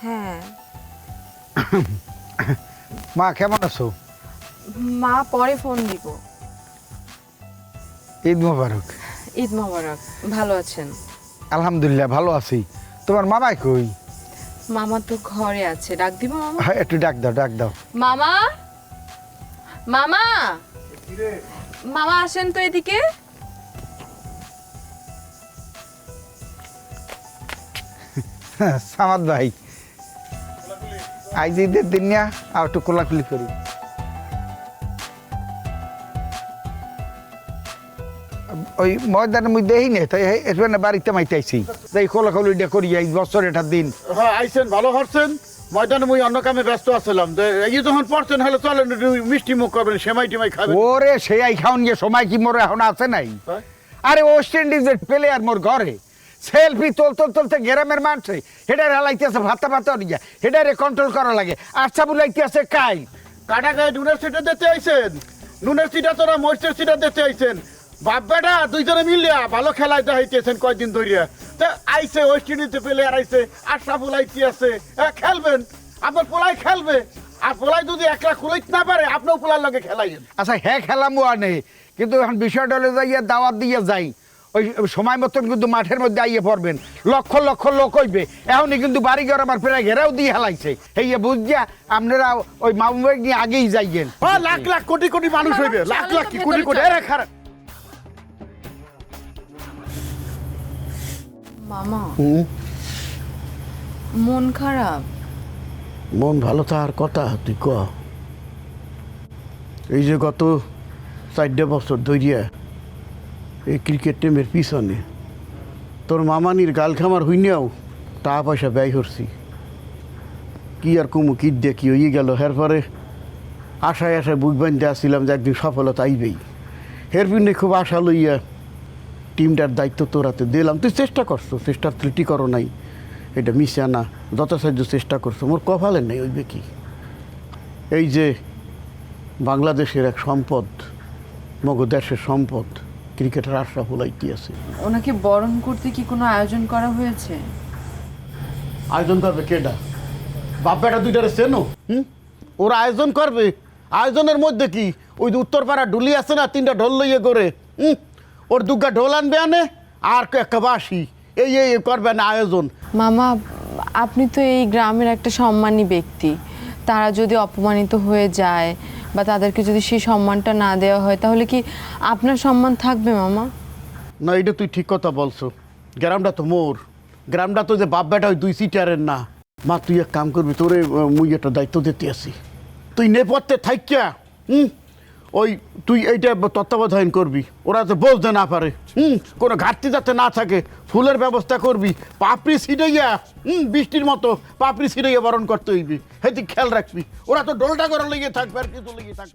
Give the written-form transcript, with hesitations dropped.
হ্যাঁ। মা কেমন আছো? মা পরে ফোন দিব। ঈদ মোবারক। ঈদ মোবারক। ভালো আছেন? আলহামদুলিল্লাহ ভালো আছি। তোমার মামাই কই? মামা তো ঘরে আছে, ডাক দিব মামা? হ্যাঁ, একটু ডাক দাও, ডাক দাও। মামা, মামা, মামা আসেন তো এদিকে। সামাদ ভাই, আজ ঈদের দিন না, আর একটু কোলাকুলি করি। ওই ময়দানের মধ্যে এই নেই, তাই এসবেন বাড়িতে মাইতেছি, তাই কোলাকুলিটা করি এই বছর এটার দিন। হ্যাঁ আইছেন, ভালো করছেন। ময়দানে মুই অন্য কামে ব্যস্ত আছিলাম, এই যখন পড়ছেন হলে চলেন একটু মিষ্টি মুখ করবেন, সেমাই টিমাই খাবেন। ওরে সেই খাওন গিয়ে সময় কি মোর এখন আছে নাই? হ্যাঁ? আরে ওয়েস্ট ইন্ডিজের প্লেয়ার মোর ঘরে সেলফি তুলতে গ্রামের মানুষে হেডারে হালাইতেছে ভাতা ভাতা নিয়ে, হেডারে কন্ট্রোল করা লাগে। আচ্ছা বুলাইতেছে কাই কাটা গায়ে নুনের সিটা দিতে আইছেন, নুনের সিটা তোরা মরিচের সিটা দিতে আইছেন। বাপ বেটা দুইজনে মিলিয়া ভালো খেলায় দেখাইতেছেন কয়দিন ধরিয়া। তা আইছে ওয়েস্ট ইন্ডিজে প্লেয়ার আইছে, আশরাফুল আইতি আছে, খেলবেন। আপনার পোলাই খেলবে, আর পোলাই যদি একলা খুলাইত না পারে আপনিও পোলার লগে খেলাইয়েন। আচ্ছা হ্যাঁ খেলামও আনে, কিন্তু এখন বিষয়টা হলে যাইয়া দাওয়াত দিয়ে যাই, ওই সময় মতন কিন্তু মাঠের মধ্যে আইয়ে পড়বেন। লক্ষ লক্ষ লোক হইবে, এখনই কিন্তু বাড়ি ঘর আমার প্রায় ঘেরাও দিয়ে হেলাইছে। এই বুঝিয়া আপনারা ওই মামুবাই নিয়ে আগেই যাইয়েন। লাখ লাখ কোটি কোটি মানুষ হইবে, লাখ লাখ কি কোটি কোটি। এরা খারাপ মামা, মন খারাপ? মন ভালো থাকার কথা তুই ক। এই যে গত 4 বছর ধরিয়া এই ক্রিকেট টিমের পিছনে তোর মামানির গাল খামার হইনিয়াও টাকা পয়সা ব্যয় করছি। কি আর কুমু কি দেখি হয়ে গেল। এরপরে আশায় আশায় বুক বান্ধে আসছিলাম যে একদিন সফলতা আইবেই। এর পিছনে খুব আশা লইয়া টিমটার দায়িত্ব তোরাতে দিলাম। তুই চেষ্টা করছো, চেষ্টার ত্রুটি করো নাই, এটা মিশে না, যথাসাধ্য চেষ্টা করছো। মোর কপালের নেই ওইবে কি। এই যে বাংলাদেশের এক সম্পদ, মগ দেশের সম্পদ, ক্রিকেটার আশরাফুল আইতি আছে। ওনাকে বরণ করতে কি কোনো আয়োজন করা হয়েছে? আয়োজন করবে কেডা? বাপ বেটা দুইটারে চেনো? ওরা আয়োজন করবে। আয়োজনের মধ্যে কি ওই যে উত্তরপাড়া ঢুলি আছে না, 3টা ঢোল লইয়ে করে, ওর 2গা ঢোল আনবে আনে আর একটা বাঁশি, এই এই করবে না আয়োজন। মামা, আপনি তো এই গ্রামের একটা সম্মানী ব্যক্তি। তারা যদি অপমানিত হয়ে যায় বা তাদেরকে যদি সেই সম্মানটা না দেওয়া হয়, তাহলে কি আপনার সম্মান থাকবে মামা? না, এটা তুই ঠিক কথা বলছো। গ্রামটা তো মোর, গ্রামটা তো যে বাপ বেটা ওই 2 সিটারের না। মা তুই এক কাম করবি, তোরে মুই একটা দায়িত্ব দিতে আসি। তুই নেপথ্যে থাইকা ওই তুই এইটা তত্ত্বাবধান করবি, ওরা তো বলতে না পারে, কোনো ঘাটতি যাতে না থাকে ফুলের ব্যবস্থা করবি। পাপড়ি ছিটাইয়া বৃষ্টির মতো পাপড়ি ছিটাইয়া বরণ করতে হইবি, হেঁটে খেয়াল রাখবি। ওরা তো ডোলটা করে লেগে থাকবে আর কিছু লেগে থাকবে।